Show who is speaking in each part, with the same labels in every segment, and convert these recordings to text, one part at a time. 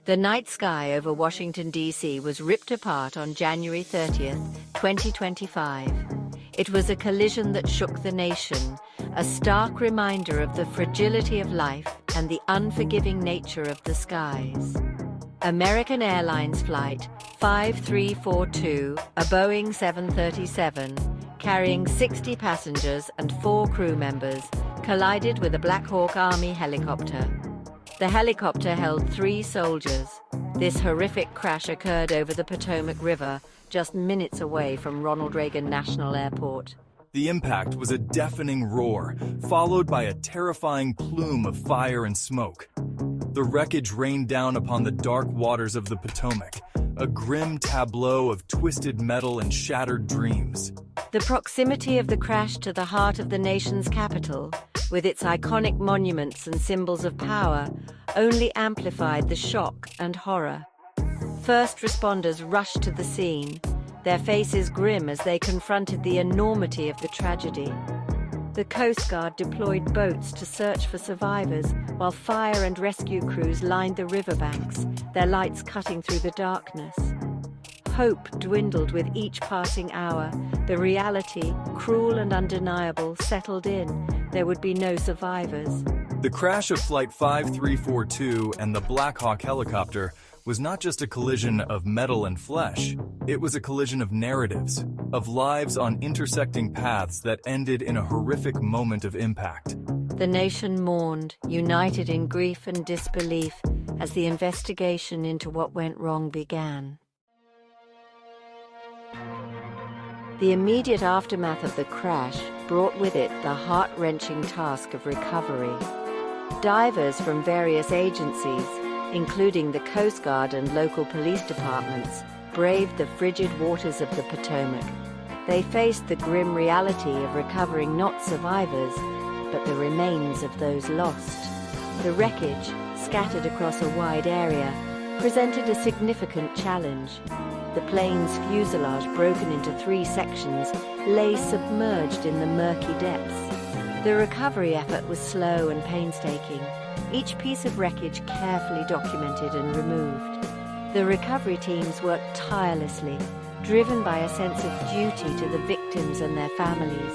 Speaker 1: The night sky over Washington, D.C. was ripped apart on January 30th, 2025. It was a collision that shook the nation, a stark reminder of the fragility of life and the unforgiving nature of the skies. American Airlines Flight 5342, a Boeing 737, carrying 60 passengers and 4 crew members, collided with a Black Hawk Army helicopter. The helicopter held 3 soldiers. This horrific crash occurred over the Potomac River, just minutes away from Ronald Reagan National Airport.
Speaker 2: The impact was a deafening roar, followed by a terrifying plume of fire and smoke. The wreckage rained down upon the dark waters of the Potomac, a grim tableau of twisted metal and shattered dreams.
Speaker 1: The proximity of the crash to the heart of the nation's capital, with its iconic monuments and symbols of power, only amplified the shock and horror. First responders rushed to the scene, their faces grim as they confronted the enormity of the tragedy. The Coast Guard deployed boats to search for survivors, while fire and rescue crews lined the riverbanks, their lights cutting through the darkness. Hope dwindled with each passing hour. The reality, cruel and undeniable, settled in. There would be no survivors.
Speaker 2: The crash of Flight 5342 and the Black Hawk helicopter was not just a collision of metal and flesh. It was a collision of narratives, of lives on intersecting paths that ended in a horrific moment of impact.
Speaker 1: The nation mourned, united in grief and disbelief, as the investigation into what went wrong began. The immediate aftermath of the crash brought with it the heart-wrenching task of recovery. Divers from various agencies, including the Coast Guard and local police departments, braved the frigid waters of the Potomac. They faced the grim reality of recovering not survivors, but the remains of those lost. The wreckage, scattered across a wide area, presented a significant challenge. The plane's fuselage, broken into 3 sections, lay submerged in the murky depths. The recovery effort was slow and painstaking, each piece of wreckage carefully documented and removed. The recovery teams worked tirelessly, driven by a sense of duty to the victims and their families.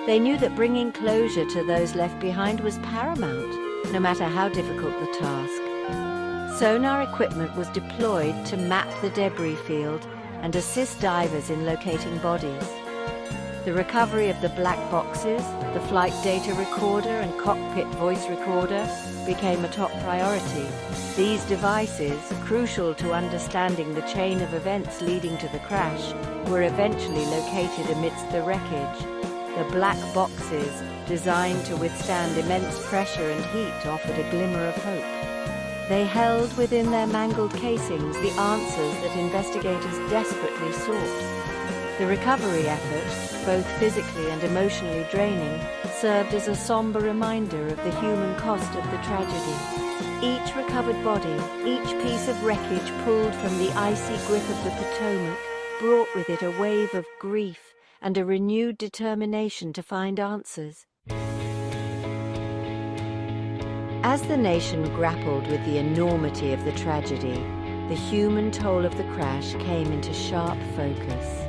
Speaker 1: They knew that bringing closure to those left behind was paramount, no matter how difficult the task. Sonar equipment was deployed to map the debris field and assist divers in locating bodies. The recovery of the black boxes, the flight data recorder and cockpit voice recorder became a top priority. These devices, crucial to understanding the chain of events leading to the crash, were eventually located amidst the wreckage. The black boxes, designed to withstand immense pressure and heat, offered a glimmer of hope. They held within their mangled casings the answers that investigators desperately sought. The recovery effort, both physically and emotionally draining, served as a somber reminder of the human cost of the tragedy. Each recovered body, each piece of wreckage pulled from the icy grip of the Potomac, brought with it a wave of grief and a renewed determination to find answers. As the nation grappled with the enormity of the tragedy, the human toll of the crash came into sharp focus.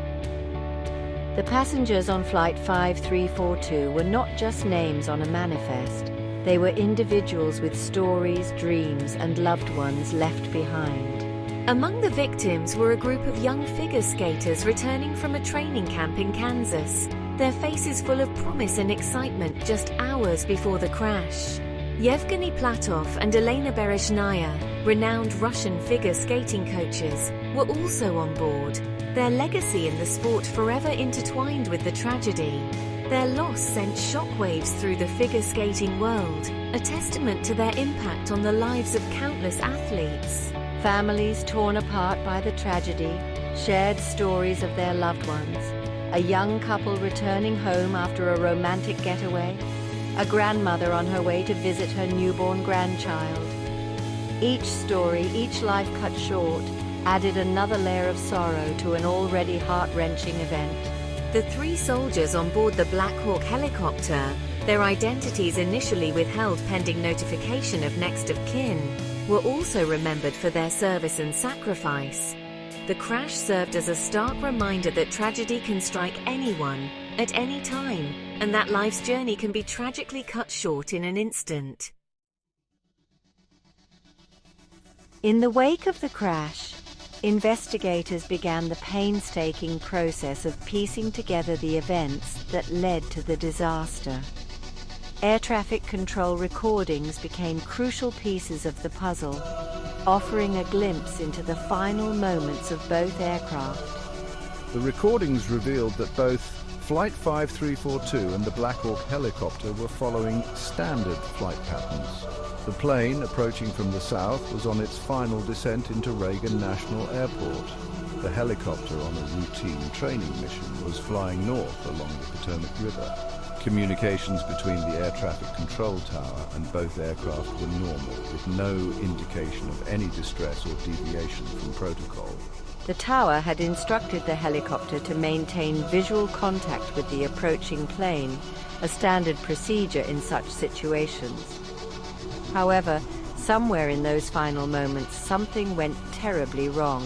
Speaker 1: The passengers on Flight 5342 were not just names on a manifest. They were individuals with stories, dreams, and loved ones left behind.
Speaker 3: Among the victims were a group of young figure skaters returning from a training camp in Kansas, their faces full of promise and excitement just hours before the crash. Yevgeny Platov and Elena Bereshnaya, renowned Russian figure skating coaches, were also on board, their legacy in the sport forever intertwined with the tragedy. Their loss sent shockwaves through the figure skating world, a testament to their impact on the lives of countless athletes.
Speaker 1: Families torn apart by the tragedy shared stories of their loved ones. A young couple returning home after a romantic getaway. A grandmother on her way to visit her newborn grandchild. Each story, each life cut short, added another layer of sorrow to an already heart-wrenching event.
Speaker 3: The 3 soldiers on board the Black Hawk helicopter, their identities initially withheld pending notification of next of kin, were also remembered for their service and sacrifice. The crash served as a stark reminder that tragedy can strike anyone, at any time, and that life's journey can be tragically cut short in an instant.
Speaker 1: In the wake of the crash, investigators began the painstaking process of piecing together the events that led to the disaster. Air traffic control recordings became crucial pieces of the puzzle, offering a glimpse into the final moments of both aircraft.
Speaker 4: The recordings revealed that both Flight 5342 and the Black Hawk helicopter were following standard flight patterns. The plane, approaching from the south, was on its final descent into Reagan National Airport. The helicopter, on a routine training mission, was flying north along the Potomac River. Communications between the air traffic control tower and both aircraft were normal, with no indication of any distress or deviation from protocol.
Speaker 1: The tower had instructed the helicopter to maintain visual contact with the approaching plane, a standard procedure in such situations. However, somewhere in those final moments, something went terribly wrong.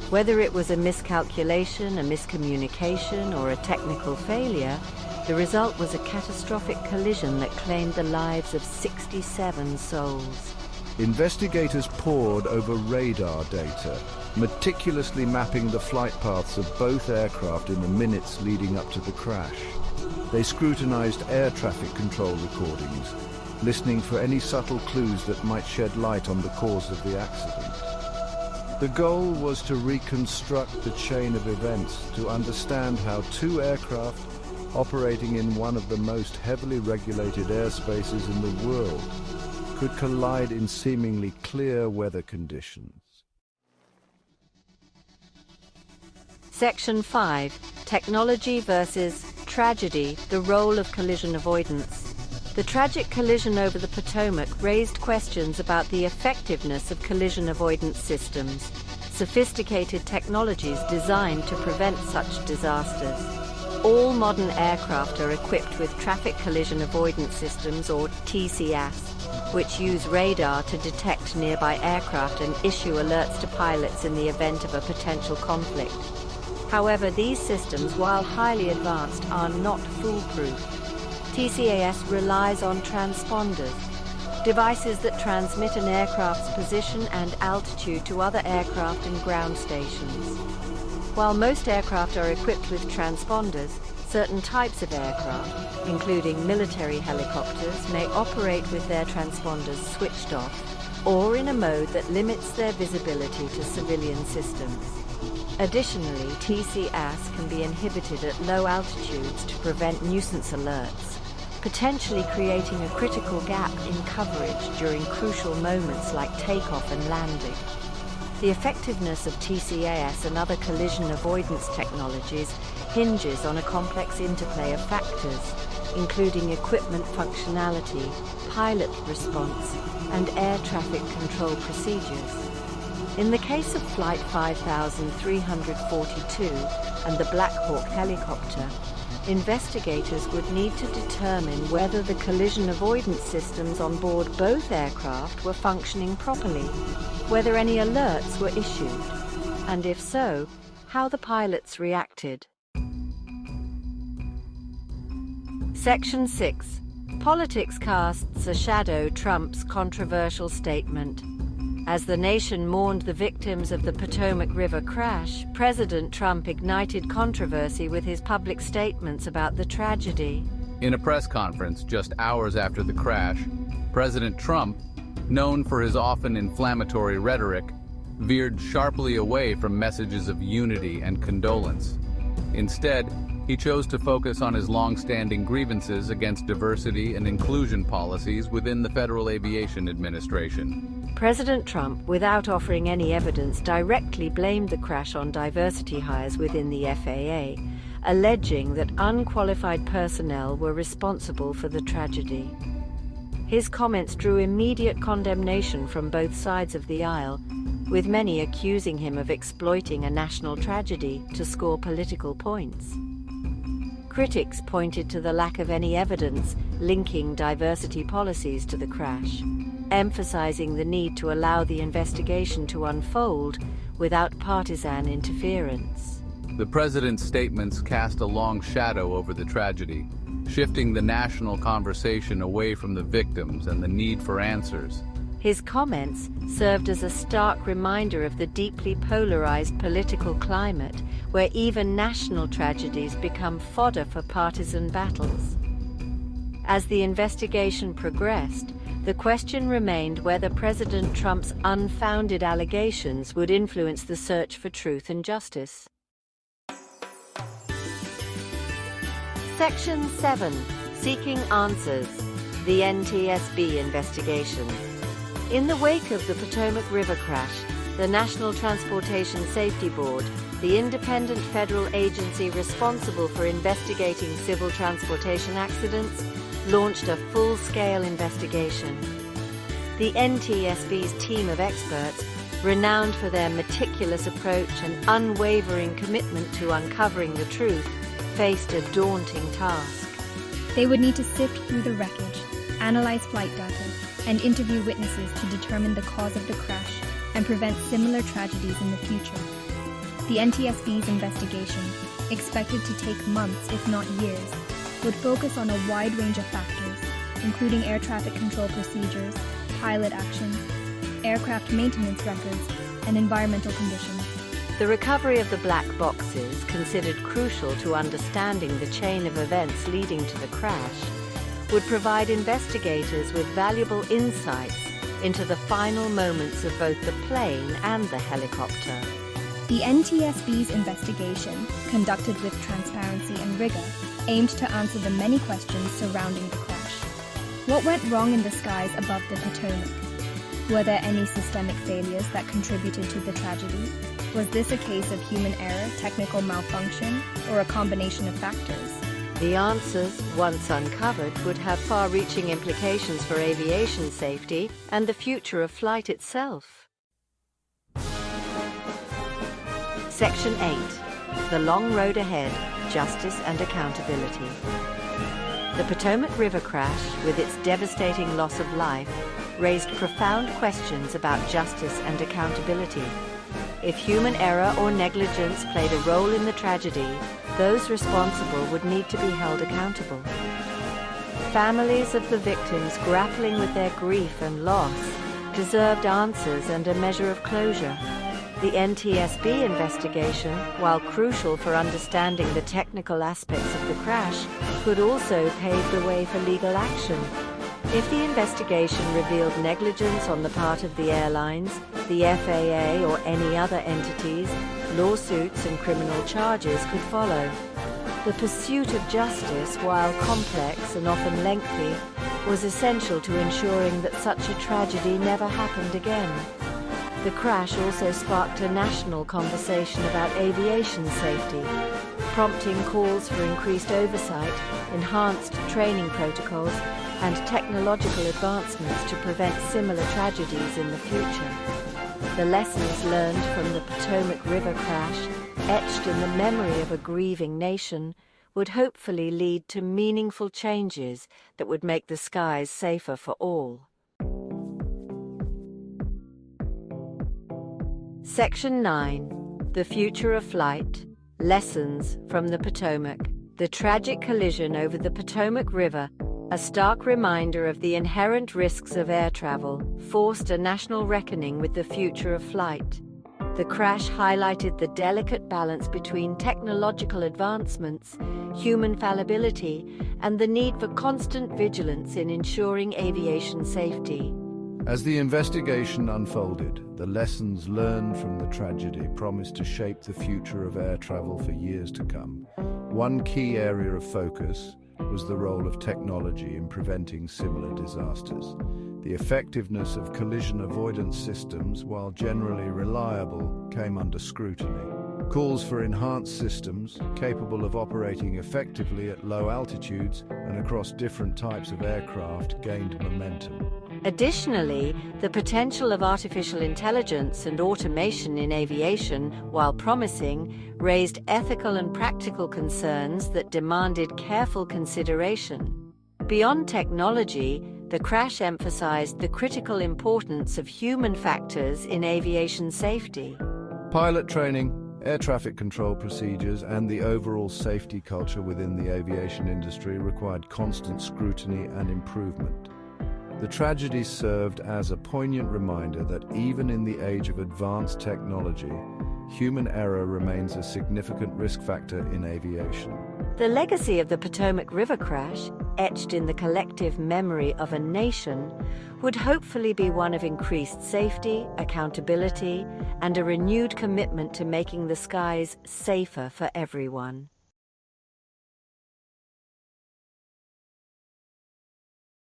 Speaker 1: Whether it was a miscalculation, a miscommunication, or a technical failure, the result was a catastrophic collision that claimed the lives of 67 souls.
Speaker 4: Investigators pored over radar data, meticulously mapping the flight paths of both aircraft in the minutes leading up to the crash. They scrutinized air traffic control recordings, listening for any subtle clues that might shed light on the cause of the accident. The goal was to reconstruct the chain of events, to understand how two aircraft operating in one of the most heavily regulated airspaces in the world could collide in seemingly clear weather conditions.
Speaker 1: Section 5. Technology versus tragedy, the role of collision avoidance. The tragic collision over the Potomac raised questions about the effectiveness of collision avoidance systems, sophisticated technologies designed to prevent such disasters. All modern aircraft are equipped with traffic collision avoidance systems, or TCAS, which use radar to detect nearby aircraft and issue alerts to pilots in the event of a potential conflict. However, these systems, while highly advanced, are not foolproof. TCAS relies on transponders, devices that transmit an aircraft's position and altitude to other aircraft and ground stations. While most aircraft are equipped with transponders, certain types of aircraft, including military helicopters, may operate with their transponders switched off or in a mode that limits their visibility to civilian systems. Additionally, TCAS can be inhibited at low altitudes to prevent nuisance alerts, potentially creating a critical gap in coverage during crucial moments like takeoff and landing. The effectiveness of TCAS and other collision avoidance technologies hinges on a complex interplay of factors, including equipment functionality, pilot response, and air traffic control procedures. In the case of Flight 5342 and the Black Hawk helicopter, investigators would need to determine whether the collision avoidance systems on board both aircraft were functioning properly, whether any alerts were issued, and if so, how the pilots reacted. Section 6. Politics casts a shadow trumps controversial statement. As the nation mourned the victims of the Potomac River crash, President Trump ignited controversy with his public statements about the tragedy.
Speaker 5: In a press conference just hours after the crash, President Trump, known for his often inflammatory rhetoric, veered sharply away from messages of unity and condolence. Instead, he chose to focus on his long-standing grievances against diversity and inclusion policies within the Federal Aviation Administration.
Speaker 1: President Trump, without offering any evidence, directly blamed the crash on diversity hires within the FAA, alleging that unqualified personnel were responsible for the tragedy. His comments drew immediate condemnation from both sides of the aisle, with many accusing him of exploiting a national tragedy to score political points. Critics pointed to the lack of any evidence linking diversity policies to the crash. emphasizing the need to allow the investigation to unfold without partisan interference.
Speaker 5: The president's statements cast a long shadow over the tragedy, shifting the national conversation away from the victims and the need for answers.
Speaker 1: His comments served as a stark reminder of the deeply polarized political climate where even national tragedies become fodder for partisan battles. As the investigation progressed, the question remained whether President Trump's unfounded allegations would influence the search for truth and justice. Section 7. Seeking Answers. The NTSB Investigation. In the wake of the Potomac River crash, the National Transportation Safety Board, the independent federal agency responsible for investigating civil transportation accidents, launched a full-scale investigation. The NTSB's team of experts, renowned for their meticulous approach and unwavering commitment to uncovering the truth, faced a daunting task.
Speaker 6: They would need to sift through the wreckage, analyze flight data, and interview witnesses to determine the cause of the crash and prevent similar tragedies in the future. The NTSB's investigation, expected to take months if not years, would focus on a wide range of factors, including air traffic control procedures, pilot actions, aircraft maintenance records, and environmental conditions.
Speaker 1: The recovery of the black boxes, considered crucial to understanding the chain of events leading to the crash, would provide investigators with valuable insights into the final moments of both the plane and the helicopter.
Speaker 6: The NTSB's investigation, conducted with transparency and rigor, aimed to answer the many questions surrounding the crash. What went wrong in the skies above the Potomac? Were there any systemic failures that contributed to the tragedy? Was this a case of human error, technical malfunction, or a combination of factors?
Speaker 1: The answers, once uncovered, would have far-reaching implications for aviation safety and the future of flight itself. Section 8. The Long Road Ahead, Justice and Accountability. The Potomac River crash, with its devastating loss of life, raised profound questions about justice and accountability. If human error or negligence played a role in the tragedy, those responsible would need to be held accountable. Families of the victims grappling with their grief and loss deserved answers and a measure of closure. The NTSB investigation, while crucial for understanding the technical aspects of the crash, could also pave the way for legal action. If the investigation revealed negligence on the part of the airlines, the FAA, or any other entities, lawsuits and criminal charges could follow. The pursuit of justice, while complex and often lengthy, was essential to ensuring that such a tragedy never happened again. The crash also sparked a national conversation about aviation safety, prompting calls for increased oversight, enhanced training protocols, and technological advancements to prevent similar tragedies in the future. The lessons learned from the Potomac River crash, etched in the memory of a grieving nation, would hopefully lead to meaningful changes that would make the skies safer for all. Section 9. The Future of Flight. Lessons from the Potomac. The tragic collision over the Potomac River, a stark reminder of the inherent risks of air travel, forced a national reckoning with the future of flight. The crash highlighted the delicate balance between technological advancements, human fallibility, and the need for constant vigilance in ensuring aviation safety.
Speaker 4: As the investigation unfolded, the lessons learned from the tragedy promised to shape the future of air travel for years to come. One key area of focus was the role of technology in preventing similar disasters. The effectiveness of collision avoidance systems, while generally reliable, came under scrutiny. Calls for enhanced systems, capable of operating effectively at low altitudes and across different types of aircraft, gained momentum.
Speaker 1: Additionally, the potential of artificial intelligence and automation in aviation, while promising, raised ethical and practical concerns that demanded careful consideration. Beyond technology, The crash emphasized the critical importance of human factors in aviation safety.
Speaker 4: Pilot training, air traffic control procedures, and the overall safety culture within the aviation industry required constant scrutiny and improvement. The tragedy served as a poignant reminder that even in the age of advanced technology, human error remains a significant risk factor in aviation.
Speaker 1: The legacy of the Potomac River crash, etched in the collective memory of a nation, would hopefully be one of increased safety, accountability, and a renewed commitment to making the skies safer for everyone.